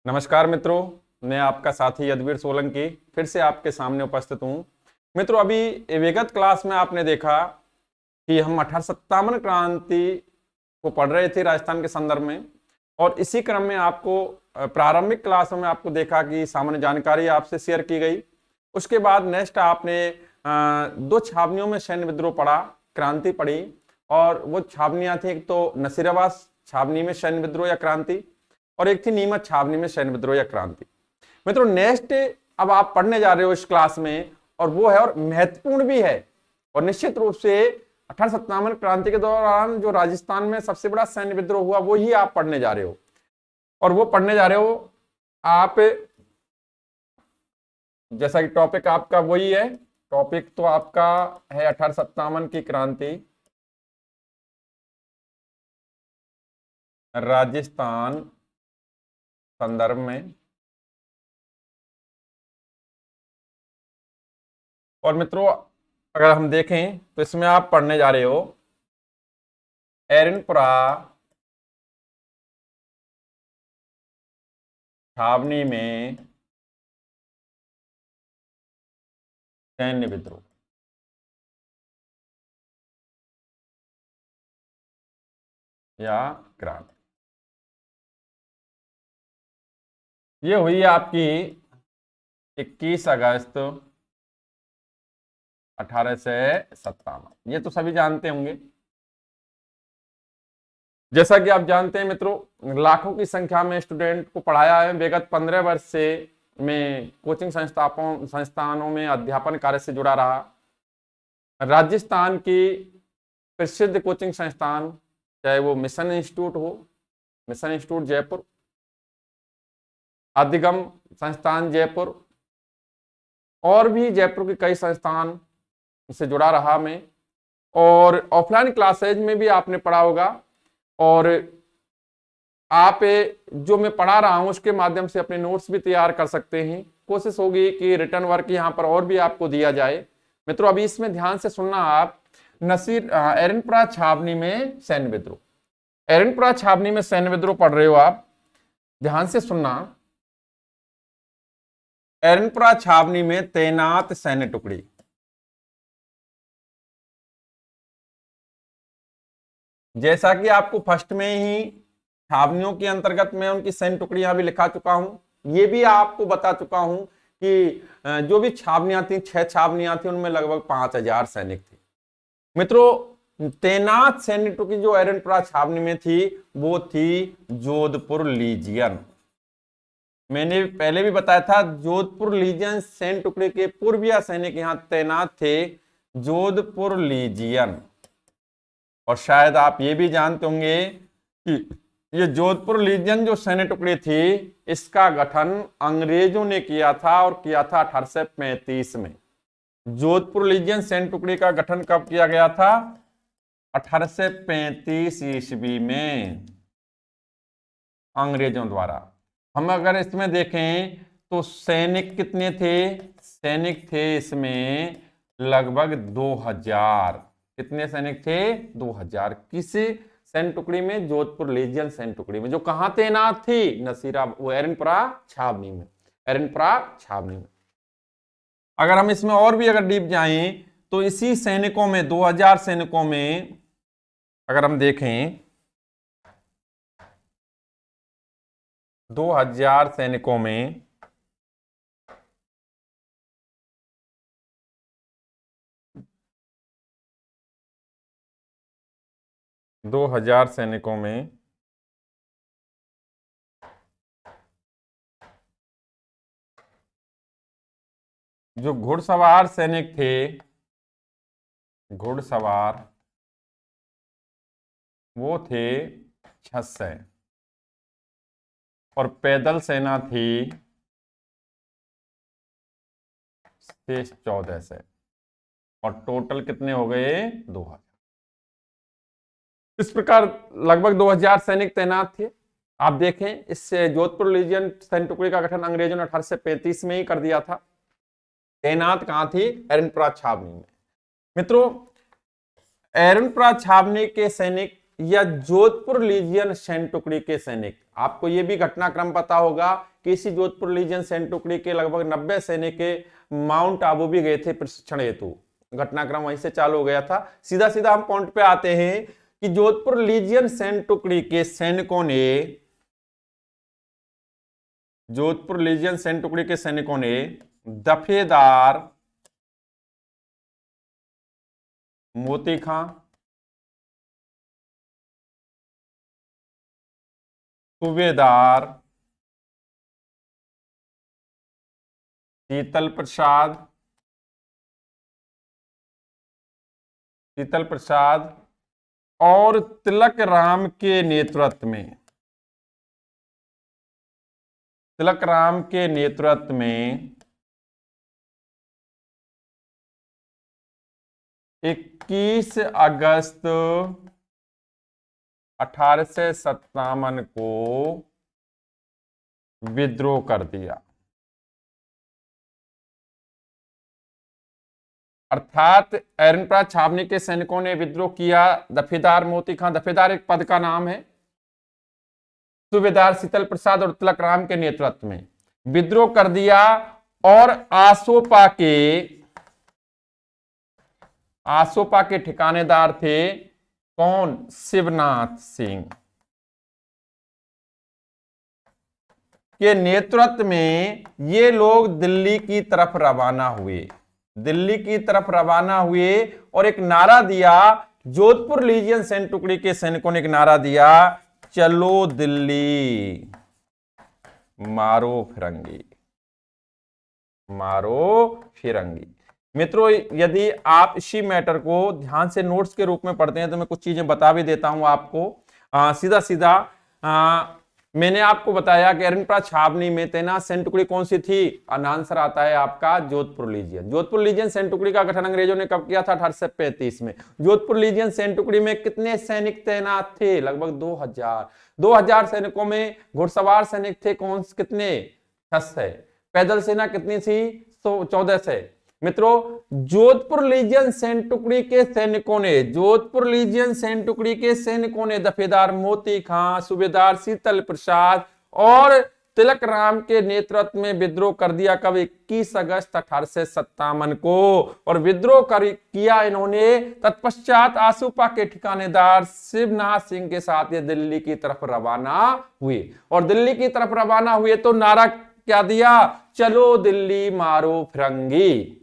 नमस्कार मित्रों, मैं आपका साथी यदुवीर सोलंकी फिर से आपके सामने उपस्थित हूँ। मित्रों, अभी विगत क्लास में आपने देखा कि हम 1857 क्रांति को पढ़ रहे थे राजस्थान के संदर्भ में, और इसी क्रम में आपको प्रारंभिक क्लासों में आपको देखा कि सामान्य जानकारी आपसे शेयर की गई। उसके बाद नेक्स्ट आपने दो छावनियों में सैन्य विद्रोह पढ़ा, क्रांति पढ़ी, और वो छावनियां थी, एक तो नसीराबाद छावनी में सैन्य विद्रोह या क्रांति, और एक थी नीमच छावनी में सैन्य विद्रोह या क्रांति। मित्रों, नेक्स्ट अब आप पढ़ने जा रहे हो इस क्लास में, और वो है और महत्वपूर्ण भी है, और निश्चित रूप से 1857 क्रांति के दौरान जो राजस्थान में सबसे बड़ा सैन्य विद्रोह हुआ वो ही आप पढ़ने जा रहे हो। और वो पढ़ने जा रहे हो आप, जैसा कि टॉपिक आपका वही है, टॉपिक तो आपका है 1857 की क्रांति, राजस्थान संदर्भ में। और मित्रों, अगर हम देखें तो इसमें आप पढ़ने जा रहे हो एरनपुरा छावनी में सैन्य विद्रोह। या क्रांति, ये हुई आपकी 21 अगस्त 1857। ये तो सभी जानते होंगे। जैसा कि आप जानते हैं मित्रों, लाखों की संख्या में स्टूडेंट को पढ़ाया है। विगत 15 वर्ष से मैं कोचिंग संस्थानों में अध्यापन कार्य से जुड़ा रहा। राजस्थान की प्रसिद्ध कोचिंग संस्थान, चाहे वो मिशन इंस्टीट्यूट हो, मिशन इंस्टीट्यूट जयपुर, अधिगम संस्थान जयपुर, और भी जयपुर के कई संस्थान से जुड़ा रहा मैं। और ऑफलाइन क्लासेज में भी आपने पढ़ा होगा, और आप जो मैं पढ़ा रहा हूं उसके माध्यम से अपने नोट्स भी तैयार कर सकते हैं। कोशिश होगी कि रिटर्न वर्क यहां पर और भी आपको दिया जाए। मित्रों, अभी इसमें ध्यान से सुनना आप। एरनपुरा छावनी में सैन्य विद्रोह, एरनपुरा छावनी में सैन्य विद्रोह पढ़ रहे हो आप, ध्यान से सुनना। एरनपुरा छावनी में तैनात सैन्य टुकड़ी, जैसा कि आपको फर्स्ट में ही छावनियों के अंतर्गत में उनकी सैन्य टुकड़ियां भी लिखा चुका हूं। ये भी आपको बता चुका हूं कि जो भी छावनियां थी, 6 छावनियां थी, उनमें लगभग 5000 सैनिक थे। मित्रों, तैनात सैन्य टुकड़ी जो एरनपुरा छावनी में थी वो थी जोधपुर लीजियन। मैंने पहले भी बताया था, जोधपुर लीजियन सैन्य टुकड़ी के पूर्वीय सैनिक यहां तैनात थे, जोधपुर लीजियन। और शायद आप ये भी जानते होंगे कि ये जोधपुर लीजियन जो सैन्य टुकड़ी थी, इसका गठन अंग्रेजों ने किया था, और किया था 1835 में। जोधपुर लीजियन सैन्य टुकड़ी का गठन कब किया गया था? 1835 ईस्वी में, अंग्रेजों द्वारा। हम अगर इसमें देखें तो सैनिक कितने थे? सैनिक थे इसमें लगभग 2000। कितने सैनिक थे? 2000। किस सैन्य टुकड़ी में? जोधपुर लीजियन सैन्य टुकड़ी में, जो कहां तैनात थी? वो एरनपुरा छावनी में, एरनपुरा छावनी में। अगर हम इसमें और भी अगर डीप जाएं तो इसी सैनिकों में, 2000 सैनिकों में अगर हम देखें, 2000 सैनिकों में 2000 सैनिकों में जो घुड़सवार सैनिक थे, घुड़सवार, वो थे 600, और पैदल सेना थी शेष 1400, और टोटल कितने हो गए? 2000। इस प्रकार लगभग 2000 सैनिक तैनात थे। आप देखें, इस जोधपुर लीजियन सैन्य टुकड़ी का गठन अंग्रेजों ने 1835 में ही कर दिया था। तैनात कहां थी? एरनपुरा छावनी में। मित्रों, एरनपुरा छावनी के सैनिक या जोधपुर लीजियन सैन्य टुकड़ी के सैनिक। आपको यह भी घटनाक्रम पता होगा कि इसी जोधपुर लीजियन सैन्य टुकड़ी के लगभग 90 सैनिक माउंट आबू भी गए थे प्रशिक्षण हेतु। घटनाक्रम वहीं से चालू हो गया था। सीधा सीधा हम पॉइंट पे आते हैं कि जोधपुर लीजियन सैन्य टुकड़ी के सैनिकों ने, जोधपुर लीजियन सैन्य टुकड़ी के सैनिकों ने दफेदार मोती खां, सूबेदार शीतल प्रसाद और तिलक राम के नेतृत्व में, 21 अगस्त 1857 को विद्रोह कर दिया। अर्थात एरनपरा छावनी के सैनिकों ने विद्रोह किया। दफेदार मोती खां, दफेदार एक पद का नाम है, सूबेदार शीतल प्रसाद और तिलक राम के नेतृत्व में विद्रोह कर दिया। और आसोपा के ठिकानेदार थे कौन? शिवनाथ सिंह के नेतृत्व में ये लोग दिल्ली की तरफ रवाना हुए और एक नारा दिया। जोधपुर लीजियन सैन्य टुकड़ी के सैनिकों ने एक नारा दिया, चलो दिल्ली मारो फिरंगी। मित्रों, यदि आप इसी मैटर को ध्यान से नोट्स के रूप में पढ़ते हैं तो मैं कुछ चीजें बता भी देता हूं आपको। सीधा सीधा मैंने आपको बताया कि एरनपरा छावनी में तैनात सैन्य टुकड़ी कौन सी थी? आंसर आता है आपका जोधपुर लीजियन। जोधपुर लीजियन सैन्य टुकड़ी का गठन अंग्रेजों ने कब किया था? 1835 में। जोधपुर लीजियन सैन्य टुकड़ी में कितने सैनिक तैनात थे? लगभग 2000 सैनिकों में घुड़सवार सैनिक थे कितने? 600। पैदल सेना कितनी थी? 1400। मित्रों, जोधपुर लीजियन सैन्य टुकड़ी के सैनिकों ने दफेदार मोती खां, सूबेदार शीतल प्रसाद और तिलक राम के नेतृत्व में विद्रोह कर दिया। कब? 21 अगस्त 1857 को। और विद्रोह किया इन्होंने। तत्पश्चात आसुपा के ठिकानेदार शिवनाथ सिंह के साथ ये दिल्ली की तरफ रवाना हुए। और दिल्ली की तरफ रवाना हुए तो नारा क्या दिया? चलो दिल्ली मारो फिरंगी।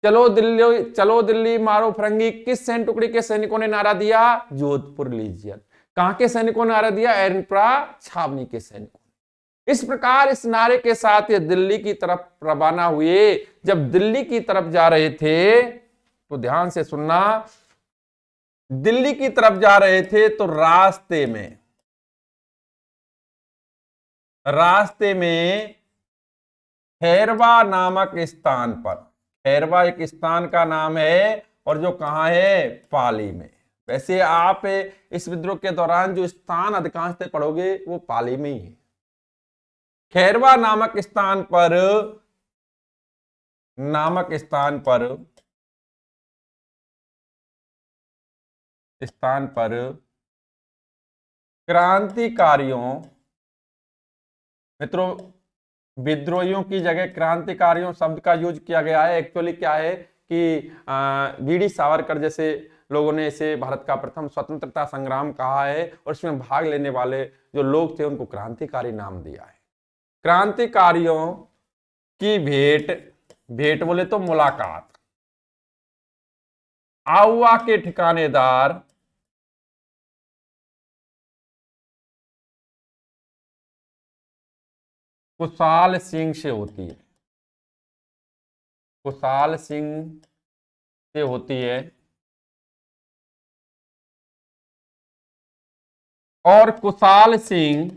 चलो दिल्ली मारो फिरंगी किस सैन्य टुकड़ी के सैनिकों ने नारा दिया? जोधपुर लीजियन। कहां के सैनिकों ने नारा दिया? एरनपरा छावनी के सैनिकों। इस प्रकार इस नारे के साथ ये दिल्ली की तरफ रवाना हुए। जब दिल्ली की तरफ जा रहे थे तो ध्यान से सुनना, दिल्ली की तरफ जा रहे थे तो रास्ते में खैरवा नामक स्थान पर, खैरवा एक स्थान का नाम है और जो कहां है? पाली में। वैसे आप इस विद्रोह के दौरान जो स्थान अधिकांशतः पढ़ोगे वो पाली में ही है। खैरवा नामक स्थान पर क्रांतिकारियों, मित्रों विद्रोहियों की जगह क्रांतिकारियों शब्द का यूज किया गया है। एक्चुअली क्या है कि वीडी सावरकर जैसे लोगों ने इसे भारत का प्रथम स्वतंत्रता संग्राम कहा है और इसमें भाग लेने वाले जो लोग थे उनको क्रांतिकारी नाम दिया है। क्रांतिकारियों की भेंट बोले तो मुलाकात। आउवा के ठिकानेदार कुशाल सिंह से होती है। और कुशाल सिंह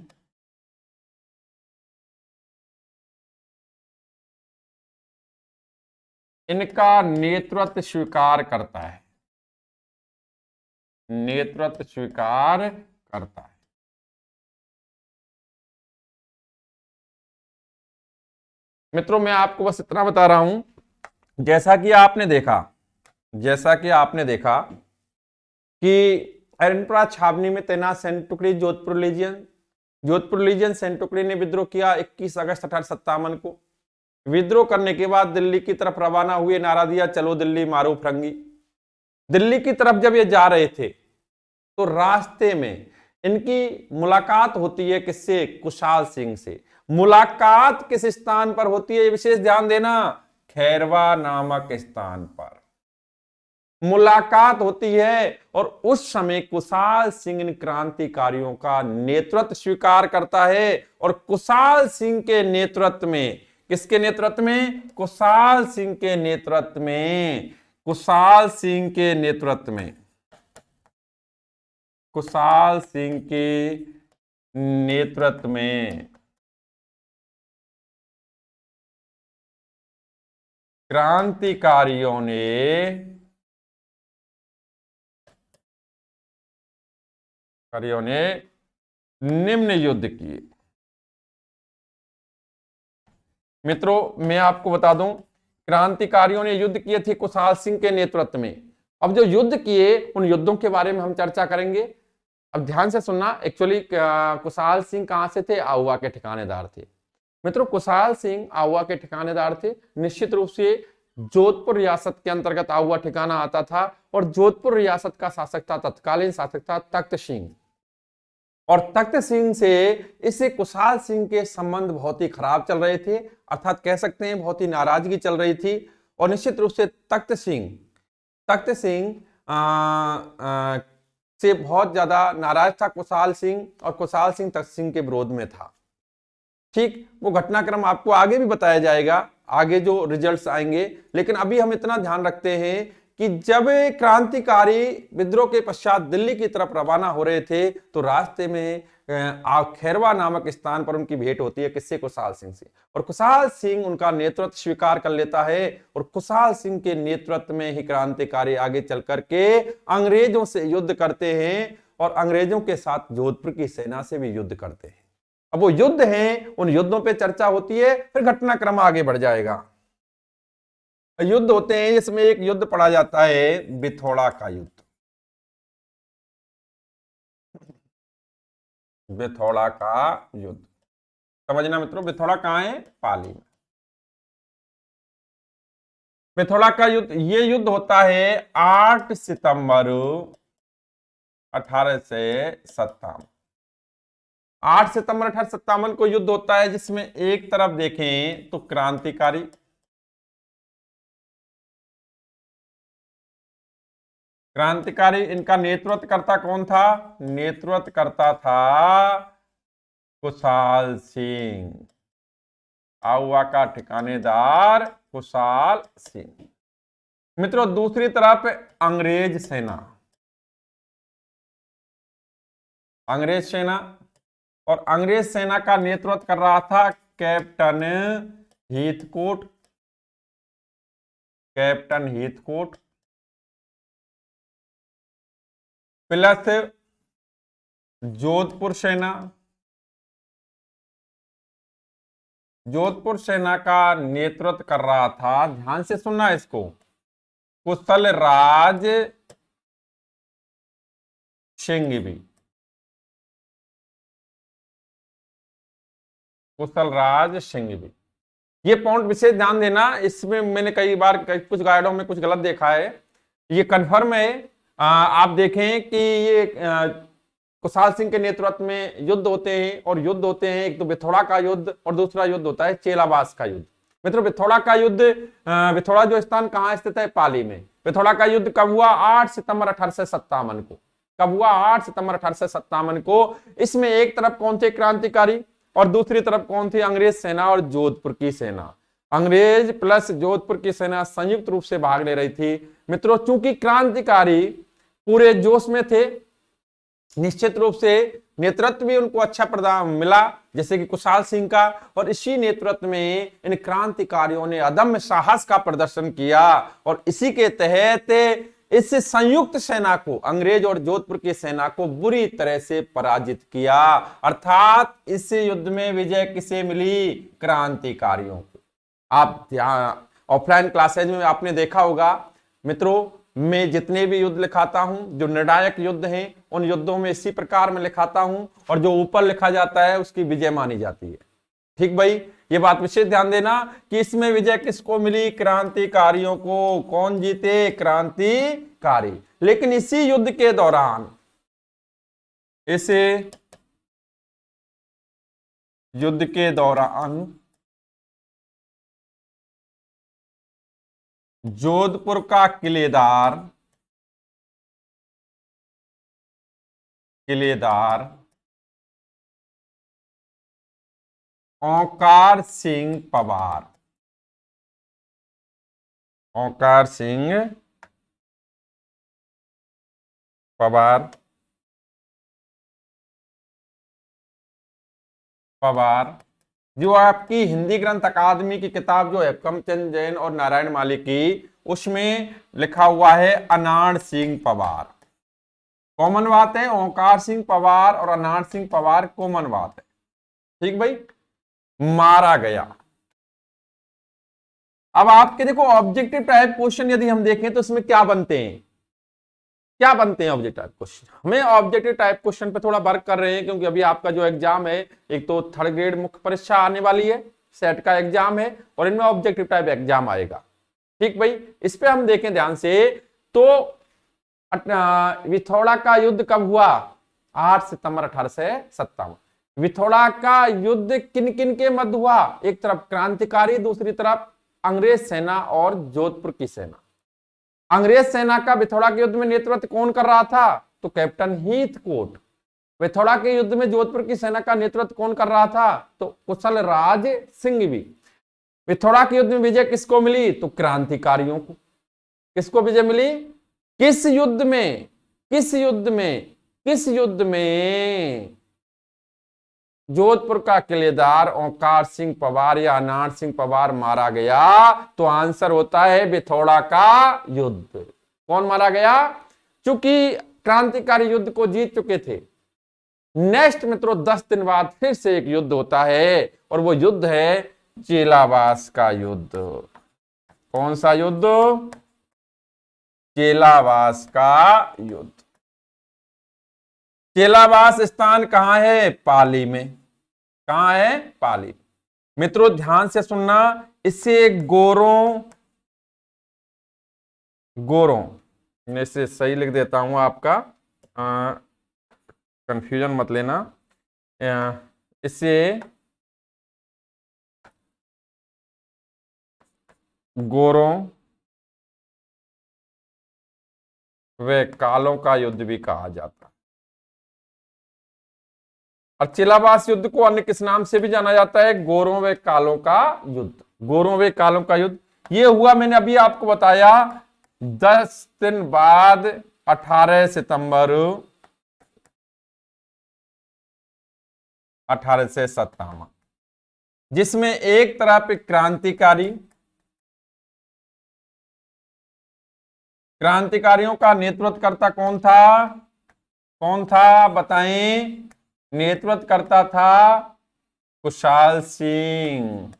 इनका नेतृत्व स्वीकार करता है। मित्रों, मैं आपको बस इतना बता रहा जैसा कि आपने देखा कि हरिनपुरा छावनी में तैनात सैनिक टुकड़ी जोधपुर लीजियन सैनिक टुकड़ी ने विद्रोह किया 21 अगस्त 1857 को। विद्रोह करने के बाद दिल्ली की तरफ रवाना हुए, नारा दिया चलो दिल्ली मारो फिरंगी। दिल्ली की तरफ जब ये जा रहे थे तो रास्ते में इनकी मुलाकात होती है किससे? कुशाल सिंह से। मुलाकात किस स्थान पर होती है, विशेष ध्यान देना, खैरवा नामक स्थान पर मुलाकात होती है। और उस समय कुशाल सिंह इन क्रांतिकारियों का नेतृत्व स्वीकार करता है। और कुशाल सिंह के नेतृत्व में, किसके नेतृत्व में? कुशाल सिंह के नेतृत्व में, कुशाल सिंह के नेतृत्व में, कुशाल सिंह के नेतृत्व में क्रांतिकारियों ने निम्न युद्ध किए। मित्रों मैं आपको बता दूं, क्रांतिकारियों ने युद्ध किए थे कुशाल सिंह के नेतृत्व में। अब जो युद्ध किए उन युद्धों के बारे में हम चर्चा करेंगे। अब ध्यान से सुनना। एक्चुअली कुशाल सिंह कहां से थे? आहुआ के ठिकानेदार थे। मित्रों कुशाल सिंह आहुआ के ठिकानेदार थे। निश्चित रूप से जोधपुर रियासत के अंतर्गत आहुआ ठिकाना आता था और जोधपुर रियासत का शासक था, तत्कालीन शासक था तख्त सिंह। और तख्त सिंह से इस कुशाल सिंह के संबंध बहुत ही खराब चल रहे थे, अर्थात कह सकते हैं बहुत ही नाराजगी चल रही थी। और निश्चित रूप से तख्त सिंह से बहुत ज्यादा नाराज था कुशाल सिंह, और कुशाल सिंह तख्त सिंह के विरोध में था। ठीक, वो घटनाक्रम आपको आगे भी बताया जाएगा, आगे जो रिजल्ट्स आएंगे। लेकिन अभी हम इतना ध्यान रखते हैं कि जब क्रांतिकारी विद्रोह के पश्चात दिल्ली की तरफ रवाना हो रहे थे तो रास्ते में खैरवा नामक स्थान पर उनकी भेंट होती है, किससे? कुशाल सिंह से। और कुशाल सिंह उनका नेतृत्व स्वीकार कर लेता है और कुशाल सिंह के नेतृत्व में ही क्रांतिकारी आगे चल करके अंग्रेजों से युद्ध करते हैं और अंग्रेजों के साथ जोधपुर की सेना से भी युद्ध करते हैं। अब वो युद्ध हैं, उन युद्धों पे चर्चा होती है, फिर घटनाक्रम आगे बढ़ जाएगा। युद्ध होते हैं, इसमें एक युद्ध पढ़ा जाता है बिथोड़ा का युद्ध। बिथोड़ा का युद्ध समझना मित्रों, बिथोड़ा कहां है? पाली में। बिथोड़ा का युद्ध, ये युद्ध होता है 8 सितंबर 1857। 8 सितंबर 1857 को युद्ध होता है, जिसमें एक तरफ देखें तो क्रांतिकारी इनका नेतृत्व करता कौन था? नेतृत्व करता था कुशाल सिंह, आहुआ का ठिकानेदार कुशाल सिंह। मित्रों दूसरी तरफ अंग्रेज सेना, और अंग्रेज सेना का नेतृत्व कर रहा था कैप्टन हीथकोट। प्लस जोधपुर सेना का नेतृत्व कर रहा था, ध्यान से सुनना इसको, कुशल राज सिंह भी। ये पॉइंट विशेष ध्यान देना, इसमें मैंने कई बार कुछ गाइडों में कुछ गलत देखा है, ये कन्फर्म है। आप देखें कि ये कुशाल सिंह के नेतृत्व में युद्ध होते हैं, एक तो बिथोड़ा का युद्ध और दूसरा युद्ध होता है चेलाबास का युद्ध। मित्रों बिथोड़ा का युद्ध, बिथोड़ा जो स्थान कहाँ स्थित है? पाली में। बिथोड़ा का युद्ध कब हुआ? 8 सितंबर 1857 को। कब हुआ? 8 सितंबर 1857 को। इसमें एक तरफ कौन थे? क्रांतिकारी, और दूसरी तरफ कौन थी? अंग्रेज सेना और जोधपुर की सेना। अंग्रेज प्लस जोधपुर की सेना संयुक्त रूप से भाग ले रही थी। मित्रों चूंकि क्रांतिकारी पूरे जोश में थे, निश्चित रूप से नेतृत्व भी उनको अच्छा प्रदान मिला, जैसे कि कुशाल सिंह का, और इसी नेतृत्व में इन क्रांतिकारियों ने अदम्य साहस का प्रदर्शन किया और इसी के तहत इस संयुक्त सेना को, अंग्रेज और जोधपुर की सेना को बुरी तरह से पराजित किया। अर्थात इस युद्ध में विजय किसे मिली? क्रांतिकारियों को। आप ऑफलाइन क्लासेज में आपने देखा होगा मित्रों में जितने भी युद्ध लिखाता हूं, जो निर्णायक युद्ध हैं, उन युद्धों में इसी प्रकार में लिखाता हूं, और जो ऊपर लिखा जाता है उसकी विजय मानी जाती है। ठीक भाई, ये बात विशेष ध्यान देना कि इसमें विजय किसको मिली? क्रांतिकारियों को। कौन जीते? क्रांतिकारी। लेकिन इसी युद्ध के दौरान, इसे युद्ध के दौरान जोधपुर का किलेदार ओंकार सिंह पवार, ओंकार सिंह पवार जो आपकी हिंदी ग्रंथ अकादमी की किताब जो है कमचंद जैन और नारायण माली की, उसमें लिखा हुआ है अनाड़ सिंह पवार। कॉमन बात है, ओंकार सिंह पवार और अनाड़ सिंह पवार कॉमन बात है। ठीक भाई, मारा गया। अब आपके देखो ऑब्जेक्टिव टाइप क्वेश्चन यदि हम देखें तो इसमें क्या बनते हैं? Objective type question? हमें ऑब्जेक्टिव टाइप क्वेश्चन पे थोड़ा वर्क कर रहे हैं, क्योंकि अभी आपका जो एग्जाम है, एक तो थर्ड ग्रेड मुख्य परीक्षा आने वाली है, सेट का एग्जाम है, और इनमें ऑब्जेक्टिव टाइप एग्जाम आएगा। ठीक भाई, इस पे हम देखें ध्यान से, तो विथोड़ा का युद्ध कब हुआ? 8 सितंबर 1857। विथोड़ा का युद्ध किन किन के मध्य हुआ? एक तरफ क्रांतिकारी, दूसरी तरफ अंग्रेज सेना और जोधपुर की सेना। अंग्रेज सेना का विथोड़ा के युद्ध में नेतृत्व कौन कर रहा था? तो कैप्टन हीथकोट। विथोड़ा के युद्ध में जोधपुर की सेना का नेतृत्व कौन कर रहा था? तो कुशल राज सिंह भी। विथोड़ा के युद्ध में विजय किसको मिली? तो क्रांतिकारियों को। किसको विजय मिली? किस युद्ध में? जोधपुर का किलेदार ओंकार सिंह पवार या अनाड़ सिंह पवार मारा गया। तो आंसर होता है विथोड़ा का युद्ध। कौन मारा गया? चूंकि क्रांतिकारी युद्ध को जीत चुके थे। नेक्स्ट मित्रों 10 दिन बाद फिर से एक युद्ध होता है, और वो युद्ध है चेलावास का युद्ध। कौन सा युद्ध? चेलावास का युद्ध। चेलावास स्थान कहां है? पाली में। कहां है? पाली। मित्रों ध्यान से सुनना, इससे गोरों मैं इसे सही लिख देता हूं, आपका कंफ्यूजन मत लेना। इससे गोरों वे कालों का युद्ध भी कहा जाता है। और चेलावास युद्ध को अन्य किस नाम से भी जाना जाता है? गोरों व कालों का युद्ध। गोरों व कालों का युद्ध ये हुआ, मैंने अभी आपको बताया, 10 दिन बाद 18 सितंबर 1857, जिसमें एक तरफ क्रांतिकारियों का नेतृत्व करता कौन था? बताएं। नेतृत्व करता था कुशाल सिंह।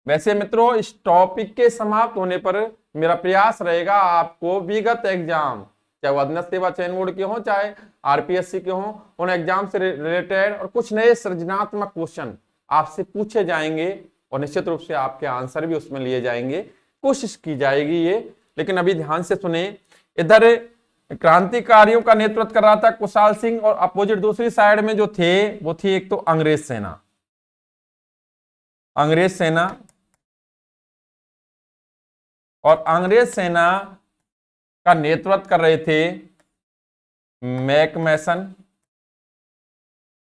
वैसे मित्रों इस टॉपिक के समाप्त होने पर मेरा प्रयास रहेगा आपको विगत एग्जाम, चाहे वो अधीनस्थ सेवा चयन बोर्ड के हो, चाहे आरपीएससी के हो, उन एग्जाम से रिलेटेड और कुछ नए सृजनात्मक क्वेश्चन आपसे पूछे जाएंगे, और निश्चित रूप से आपके आंसर भी उसमें लिए जाएंगे, कोशिश की जाएगी ये। लेकिन अभी ध्यान से सुने, इधर क्रांतिकारियों का नेतृत्व कर रहा था कुशाल सिंह, और अपोजिट दूसरी साइड में जो थे वो थी एक तो अंग्रेज सेना। और अंग्रेज सेना का नेतृत्व कर रहे थे मैकमेसन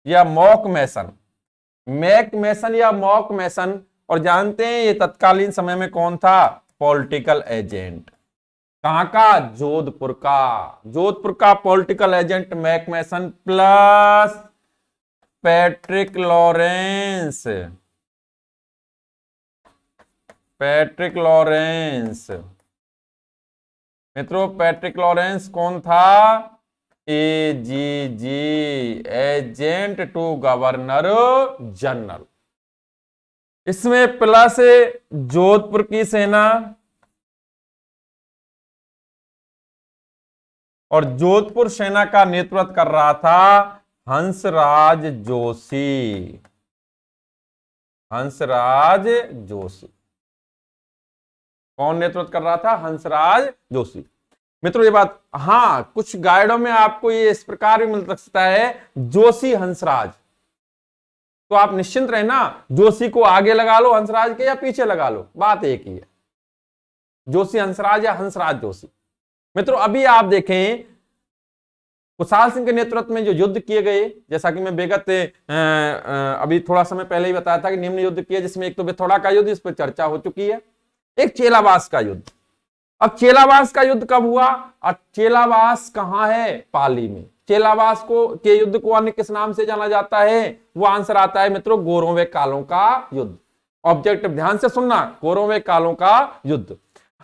या मॉक मैसन। और जानते हैं ये तत्कालीन समय में कौन था? Political agent. कहां का? जोधपुर का political agent Macmason plus Patrick Lawrence. मित्रों पैट्रिक लॉरेंस कौन था? AGG, agent to governor general. इसमें प्लस जोधपुर की सेना और जोधपुर सेना का नेतृत्व कर रहा था हंसराज जोशी। हंसराज जोशी कौन नेतृत्व कर रहा था? हंसराज जोशी। मित्रों ये बात, हाँ, कुछ गाइडों में आपको ये इस प्रकार भी मिल सकता है जोशी हंसराज, तो आप निश्चिंत रहना, जोशी को आगे लगा लो हंसराज के या पीछे लगा लो, बात एक ही है, जोशी हंसराज या हंसराज जोशी। मित्रों अभी आप देखें कुशाल सिंह के नेतृत्व में जो युद्ध किए गए, जैसा कि मैं विगत अभी थोड़ा समय पहले ही बताया था कि निम्न युद्ध किए, जिसमें एक तो बिथोड़ा का युद्ध, इस पर चर्चा हो चुकी है, एक चेलावास का युद्ध। अब चेलावास का युद्ध कब हुआ और चेलावास कहां है? पाली में। चेलावास को के युद्ध को अन्य किस नाम से जाना जाता है? वो आंसर आता है मित्रों गोरों व कालों का युद्ध। ऑब्जेक्टिव ध्यान से सुनना, गोरों व कालों का युद्ध।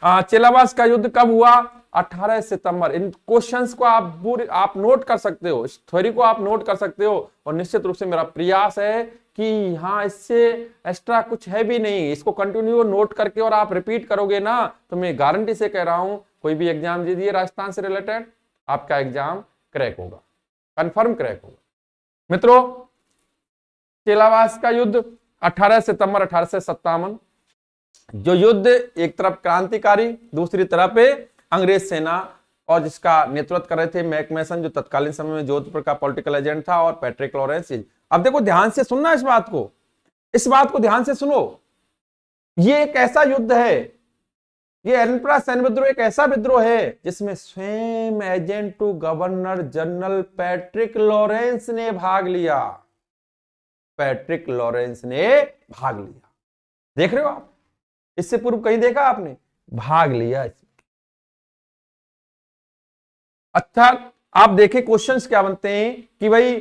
चेलावास का युद्ध कब हुआ? 18 सितंबर। इन क्वेश्चंस को आप नोट कर सकते हो, इस थ्योरी को आप नोट कर सकते हो, और निश्चित रूप से मेरा प्रयास है कि हाँ इससे एक्स्ट्रा कुछ है भी नहीं, इसको कंटिन्यू नोट करके और आप रिपीट करोगे ना, तो मैं गारंटी से कह रहा हूं कोई भी एग्जाम दीजिए राजस्थान से रिलेटेड, आपका एग्जाम क्रैक होगा, कंफर्म क्रैक होगा। मित्रों चेलावास का युद्ध 18 सितंबर 1857, जो युद्ध एक तरफ क्रांतिकारी, दूसरी तरफ अंग्रेज सेना, और जिसका नेतृत्व कर रहे थे मैकमेसन, जो तत्कालीन समय में जोधपुर का पॉलिटिकल एजेंट था, और पैट्रिक लॉरेंस। अब देखो ध्यान से सुनना इस बात को, इस बात को ध्यान से सुनो, ये एक ऐसा युद्ध है, ये एनपरा सैन्य विद्रोह एक ऐसा विद्रोह है जिसमें स्वयं agent to governor general Patrick Lawrence ने भाग लिया। पैट्रिक लॉरेंस ने भाग लिया, देख रहे हो आप, इससे पूर्व कहीं देखा आपने? भाग लिया इसमें। अच्छा आप देखें क्वेश्चंस क्या बनते हैं कि भाई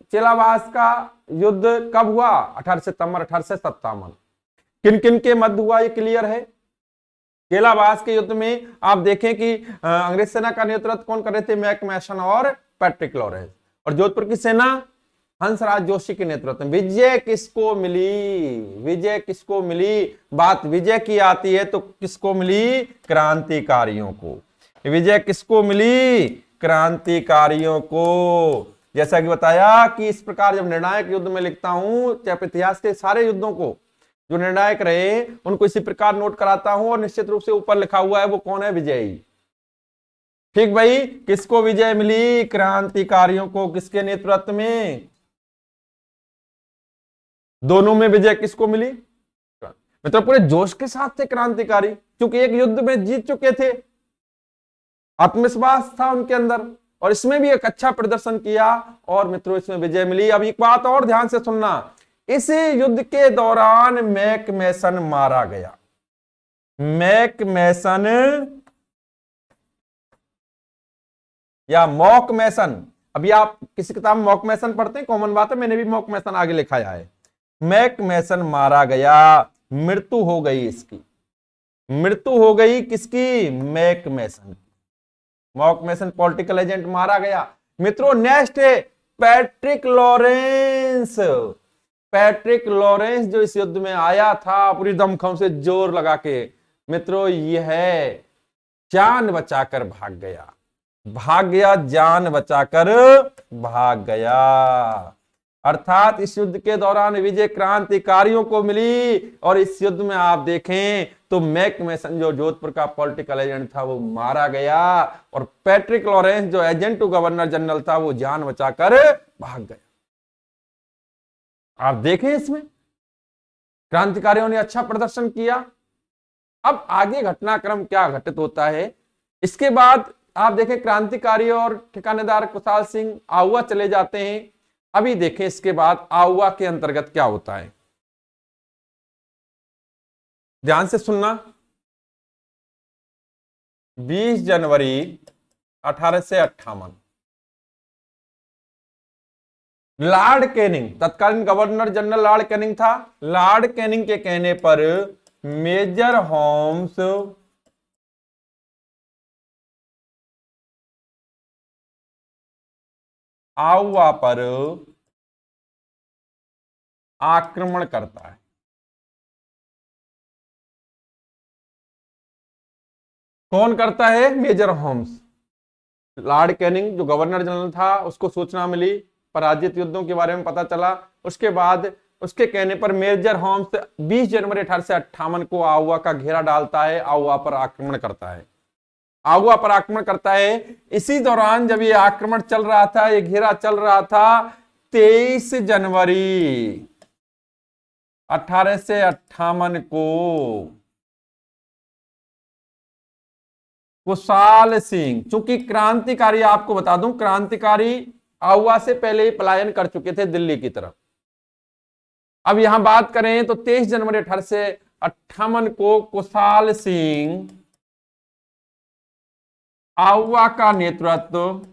चेलावास का युद्ध कब हुआ? 18 सितंबर 1857। किन किन के मध्य हुआ ये क्लियर है। चेलावास के युद्ध में आप देखें कि अंग्रेज सेना का नेतृत्व कौन कर रहे थे? मैकमेसन और पैट्रिक लॉरेंस। और जोधपुर की सेना हंसराज जोशी के नेतृत्व में। विजय किसको मिली? विजय किसको मिली? बात विजय की आती है तो किसको मिली? क्रांतिकारियों को। विजय किसको मिली? क्रांतिकारियों को। जैसा कि बताया कि इस प्रकार जब निर्णायक युद्ध में लिखता हूं, चाहे इतिहास के सारे युद्धों को जो निर्णायक रहे उनको इसी प्रकार नोट कराता हूं, और निश्चित रूप से ऊपर लिखा हुआ है वो कौन है? विजयी। ठीक भाई, किसको विजय मिली? क्रांतिकारियों को। किसके नेतृत्व में? दोनों में विजय किसको मिली? मतलब पूरे जोश के साथ थे क्रांतिकारी, क्योंकि एक युद्ध में जीत चुके थे, आत्मविश्वास था उनके अंदर, और इसमें भी एक अच्छा प्रदर्शन किया, और मित्रों इसमें विजय मिली। अब एक बात और ध्यान से सुनना, इस युद्ध के दौरान मैकमेसन मारा गया। मैकमेसन या मॉकमेसन, अभी आप किसी किताब में मॉकमेसन पढ़ते हैं, कॉमन बात है, मैंने भी मॉकमेसन आगे लिखाया है। मैकमेसन मारा गया, मृत्यु हो गई इसकी। मृत्यु हो गई किसकी? मैकमेसन की। मॉकमेसन पॉलिटिकल एजेंट मारा गया। मित्रों नेक्स्ट है पैट्रिक लॉरेंस। पैट्रिक लॉरेंस जो इस युद्ध में आया था पूरी दमखम से जोर लगा के, मित्रों यह जान बचाकर भाग गया। भाग गया, जान बचाकर भाग गया। अर्थात इस युद्ध के दौरान विजय क्रांतिकारियों को मिली, और इस युद्ध में आप देखें तो मैकमेसन जो जोधपुर का पॉलिटिकल एजेंट था वो मारा गया, और पैट्रिक लॉरेंस जो एजेंट टू गवर्नर जनरल था वो जान बचाकर भाग गया। आप देखें इसमें क्रांतिकारियों ने अच्छा प्रदर्शन किया। अब आगे घटनाक्रम क्या घटित होता है, इसके बाद आप देखें क्रांतिकारी और ठिकानेदार कुशाल सिंह आहुआ चले जाते हैं। अभी देखें इसके बाद आहुआ के अंतर्गत क्या होता है, ध्यान से सुनना। 20 जनवरी 1858 लॉर्ड कैनिंग, तत्कालीन गवर्नर जनरल लॉर्ड कैनिंग था, लॉर्ड कैनिंग के कहने पर मेजर होम्स आहुआ पर आक्रमण करता है। कौन करता है? Major Holmes. लॉर्ड कैनिंग जो गवर्नर जनरल था, उसको सूचना मिली, पराजित युद्धों के बारे में पता चला। उसके बाद उसके कहने पर मेजर होम्स 20 जनवरी 1858 को आउवा का घेरा डालता है, आउवा पर आक्रमण करता है। आउवा पर आक्रमण करता है। इसी दौरान जब ये आक्रमण चल रहा था, ये घेरा चल रहा था, 23 जनवरी 1858 को कुशाल सिंह, चूंकि क्रांतिकारी, आपको बता दूं, क्रांतिकारी आउवा से पहले ही पलायन कर चुके थे दिल्ली की तरफ। अब यहां बात करें तो 23 जनवरी 1858 को कुशाल सिंह आउवा का नेतृत्व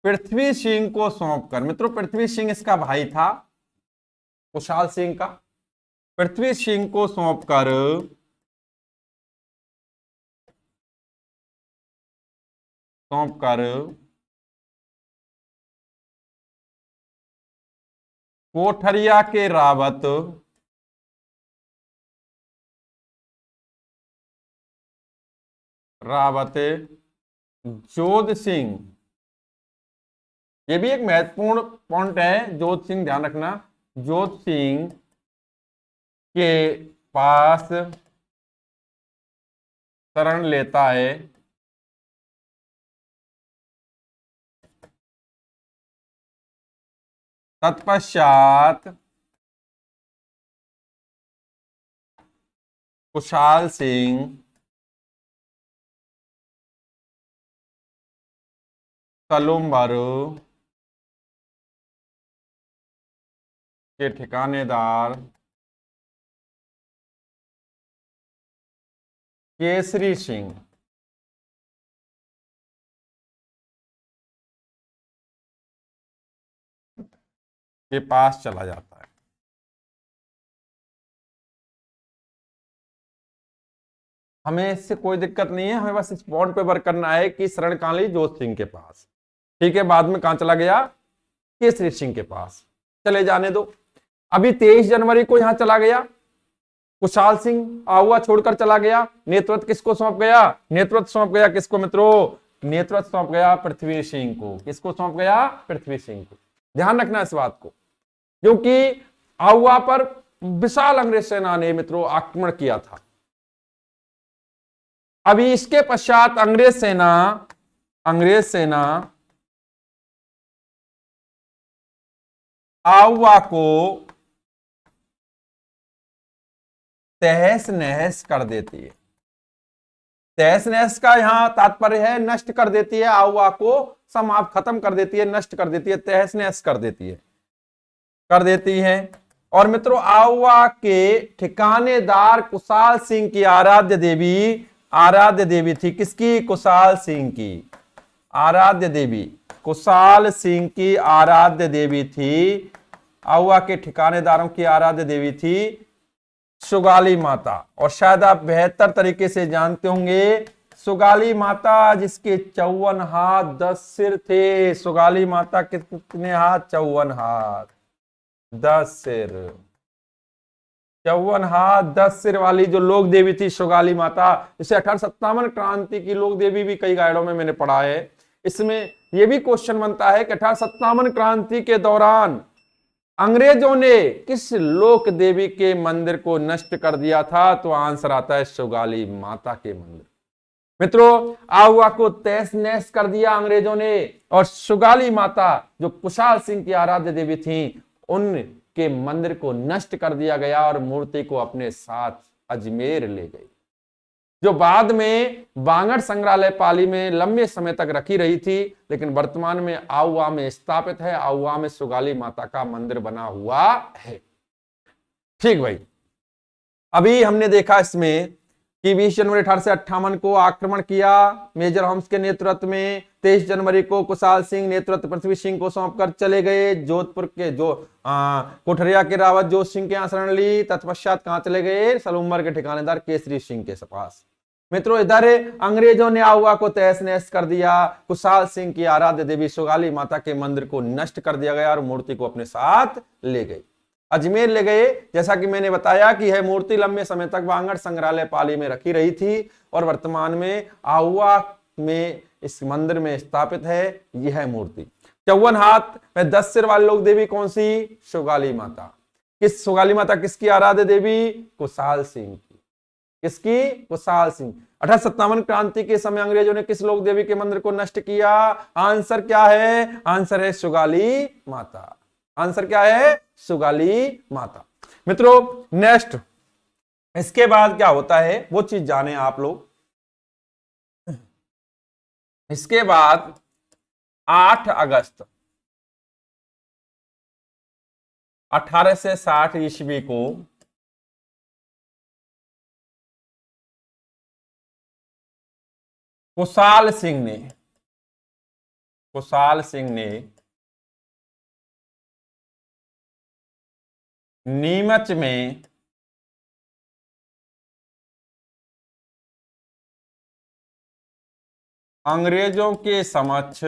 पृथ्वी सिंह को सौंपकर, मित्रों पृथ्वी सिंह इसका भाई था कुशाल सिंह का, पृथ्वी सिंह को सौंपकर कोठरिया के रावत जोध सिंह, ये भी एक महत्वपूर्ण पॉइंट है, जोध सिंह ध्यान रखना, जोध सिंह के पास शरण लेता है। तत्पश्चात कुशाल सिंह सलूम्बर के ठिकानेदार केसरी सिंह के पास चला जाता है। हमें इससे कोई दिक्कत नहीं है, हमें बस इस पॉइंट पे वर्क करना है कि शरण कहां ली? जोध सिंह के पास। ठीक है, बाद में कहां चला गया? केसरी सिंह के पास। चले जाने दो। अभी 23 जनवरी को यहां चला गया कुशाल सिंह, आहुआ छोड़कर चला गया। नेतृत्व किसको सौंप गया? नेतृत्व सौंप गया किसको मित्रों? नेतृत्व सौंप गया पृथ्वी सिंह को। किसको सौंप गया? पृथ्वी सिंह को। ध्यान रखना इस बात को, क्योंकि आहुआ पर विशाल अंग्रेज सेना ने मित्रों आक्रमण किया था। अभी इसके पश्चात अंग्रेज सेना आहुआ को तहस नहस कर देती है। तहस नहस का यहां तात्पर्य है नष्ट कर देती है, आहुआ को समाप्त, खत्म कर देती है, नष्ट कर देती है, तहस नहस कर देती है। और मित्रों आहुआ के ठिकानेदार कुशाल सिंह की आराध्य देवी थी। किसकी? कुशाल सिंह की आराध्य देवी, कुशाल सिंह की आराध्य देवी थी। आहुआ के ठिकानेदारों की आराध्य देवी थी सुगाली माता। और शायद आप बेहतर तरीके से जानते होंगे, सुगाली माता जिसके 54 हाथ 10 सिर थे। सुगाली माता के कितने हाथ? 54 हाथ 10 सिर। 54 हाथ 10 सिर वाली जो लोक देवी थी सुगाली माता, इसे 1857 क्रांति की लोक देवी भी कई गाइडों में मैंने पढ़ा है। इसमें यह भी क्वेश्चन बनता है कि 1857 क्रांति के दौरान अंग्रेजों ने किस लोक देवी के मंदिर को नष्ट कर दिया था? तो आंसर आता है सुगाली माता के मंदिर। मित्रों आहुआ को तहस नहस कर दिया अंग्रेजों ने, और सुगाली माता जो कुशाल सिंह की आराध्य देवी थी, उनके मंदिर को नष्ट कर दिया गया और मूर्ति को अपने साथ अजमेर ले गई, जो बाद में बांगड़ संग्रहालय पाली में लंबे समय तक रखी रही थी, लेकिन वर्तमान में आहुआ में स्थापित है। आहुआ में सुगाली माता का मंदिर बना हुआ है। ठीक भाई, अभी हमने देखा इसमें कि 20 जनवरी 1858 को आक्रमण किया मेजर होम्स के नेतृत्व में। 23 जनवरी को कुशाल सिंह नेतृत्व पृथ्वी सिंह को सौंपकर चले गए। जोधपुर के जो कोठरिया के रावत जोध सिंह के यहाँ शरण ली। तत्पश्चात कहां चले गए? सलूम्बर के ठिकानेदार केसरी सिंह के पास। मित्रों इधर अंग्रेजों ने आहुआ को तहस नहस कर दिया, कुशाल सिंह की आराध्य देवी सुगाली माता के मंदिर को नष्ट कर दिया गया और मूर्ति को अपने साथ ले गई। अजमेर ले गए। जैसा कि मैंने बताया कि यह मूर्ति लंबे समय तक वांगड़ संग्रहालय पाली में रखी रही थी और वर्तमान में आहुआ में इस मंदिर में स्थापित है यह मूर्ति। 54 हाथ में 10 सिर वाली लोक देवी कौन सी? सुगाली माता। सुगाली माता किसकी आराध्य देवी? कुशाल सिंह की। किसकी? कुशाल सिंह। 1857 क्रांति के समय अंग्रेजों ने किस लोक देवी के मंदिर को नष्ट किया? आंसर क्या है? आंसर है सुगाली माता। आंसर क्या है? सुगाली माता। मित्रों नेक्स्ट, इसके बाद क्या होता है वो चीज जाने आप लोग। इसके बाद 8 अगस्त 1860 ईस्वी को कुशाल सिंह ने नीमच में अंग्रेजों के समक्ष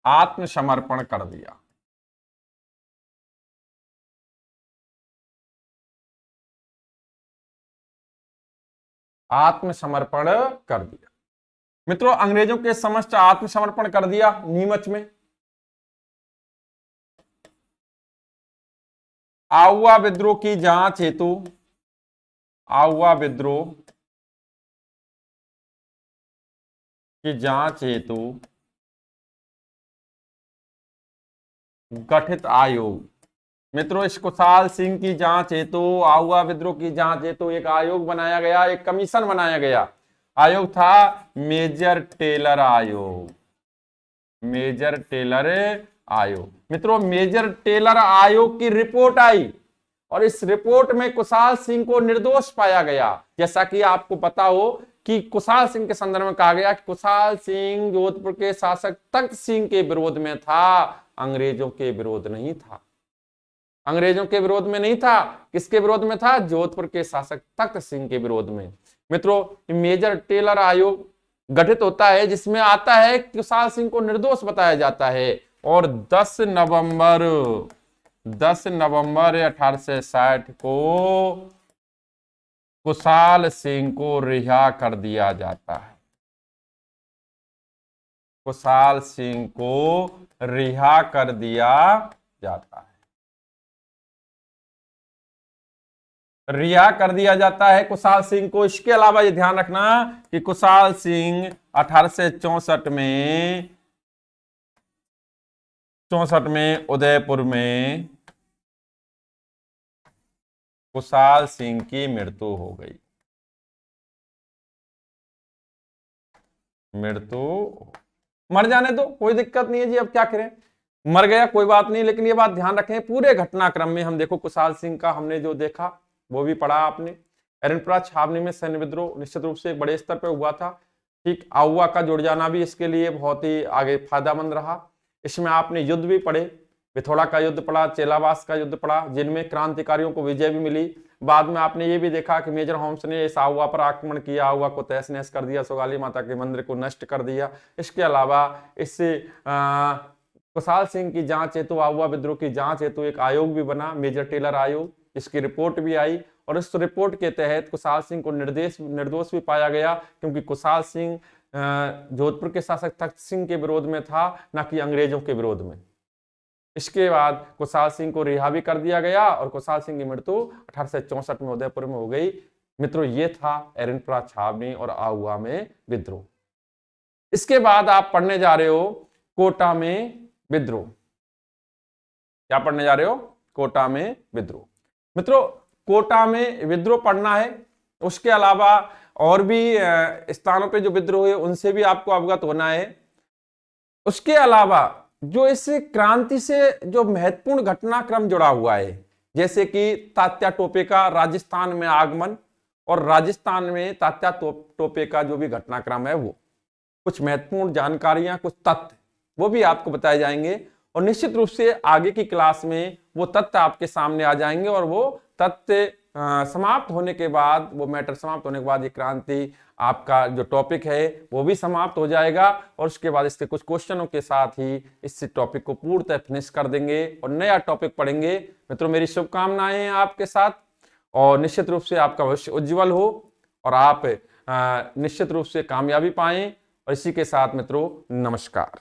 आत्मसमर्पण कर दिया। आत्मसमर्पण कर दिया। मित्रों अंग्रेजों के समक्ष आत्मसमर्पण कर दिया नीमच में। आहुआ विद्रोह की जांच हेतु गठित आयोग। मित्रों इस कुशाल सिंह की जांच हेतु, आहुआ विद्रोह की जांच हेतु एक आयोग बनाया गया, एक कमीशन बनाया गया। आयोग था मेजर टेलर आयोग। मित्रों मेजर टेलर आयोग की रिपोर्ट आई और इस रिपोर्ट में कुशाल सिंह को निर्दोष पाया गया। जैसा कि आपको पता हो कि कुशाल सिंह के संदर्भ में कहा गया कि कुशाल सिंह जोधपुर के शासक तख्त सिंह के विरोध में था, अंग्रेजों के विरोध नहीं था। अंग्रेजों के विरोध में नहीं था, किसके विरोध में था? जोधपुर के शासक तख्त सिंह के विरोध में। मित्रों मेजर टेलर आयोग गठित होता है जिसमें आता है कुशाल सिंह को निर्दोष बताया जाता है और 10 नवंबर 1860 को कुशाल सिंह को रिहा कर दिया जाता है। कुशाल सिंह को रिहा कर दिया जाता है। रिहा कर दिया जाता है कुशाल सिंह को। इसके अलावा ये ध्यान रखना कि कुशाल सिंह 1864 में उदयपुर में कुशाल सिंह की मृत्यु हो गई। मर जाने दो, कोई दिक्कत नहीं है जी, अब क्या करें, मर गया कोई बात नहीं। लेकिन ये बात ध्यान रखें पूरे घटनाक्रम में हम देखो कुशाल सिंह का हमने जो देखा वो भी पढ़ा आपने। एरनपुरा छावनी में सैन्य विद्रोह निश्चित रूप से एक बड़े स्तर पर हुआ था। ठीक, आहुआ का जुड़ जाना भी इसके लिए बहुत ही आगे फायदेमंद रहा। इसमें आपने युद्ध भी पढ़े, पिथौरा का युद्ध पढ़ा, चेलावास का युद्ध पढ़ा, जिनमें क्रांतिकारियों को विजय भी मिली। बाद में आपने ये भी देखा कि मेजर होम्स ने इस आहुआ पर आक्रमण किया, आहुआ को तहस नहस कर दिया, सुगाली माता के मंदिर को नष्ट कर दिया। इसके अलावा इससे कुशाल सिंह की जांच हेतु, आहुआ विद्रोह की जांच हेतु एक आयोग भी बना, मेजर टेलर आयोग। इसकी रिपोर्ट भी आई और इस रिपोर्ट के तहत कुशाल सिंह को निर्दोष भी पाया गया, क्योंकि कुशाल सिंह जोधपुर के शासक तख्त सिंह के विरोध में था, न कि अंग्रेजों के विरोध में। इसके बाद कुशाल सिंह को रिहा भी कर दिया गया और कुशाल सिंह की मृत्यु 1864 में उदयपुर में हो गई। मित्रों ये था एरनपुरा छावनी और आहुआ में विद्रोह। इसके बाद आप पढ़ने जा रहे हो कोटा में विद्रोह। क्या पढ़ने जा रहे हो? कोटा में विद्रोह। मित्रों कोटा में विद्रोह पढ़ना है। उसके अलावा और भी स्थानों पे जो विद्रोह है उनसे भी आपको अवगत होना है। उसके अलावा जो इस क्रांति से जो महत्वपूर्ण घटनाक्रम जुड़ा हुआ है, जैसे कि तात्या टोपे का राजस्थान में आगमन और राजस्थान में तात्या टोपे का जो भी घटनाक्रम है, वो कुछ महत्वपूर्ण जानकारियां, कुछ तथ्य वो भी आपको बताए जाएंगे और निश्चित रूप से आगे की क्लास में वो तथ्य आपके सामने आ जाएंगे और वो सत्य समाप्त होने के बाद, वो मैटर समाप्त होने के बाद ये क्रांति आपका जो टॉपिक है वो भी समाप्त हो जाएगा और उसके बाद इसके कुछ क्वेश्चनों के साथ ही इस टॉपिक को पूर्णतः फिनिश कर देंगे और नया टॉपिक पढ़ेंगे। मित्रों, मेरी शुभकामनाएं हैं आपके साथ और निश्चित रूप से आपका भविष्य उज्जवल हो और आप निश्चित रूप से कामयाबी पाएं। और इसी के साथ मित्रों, नमस्कार।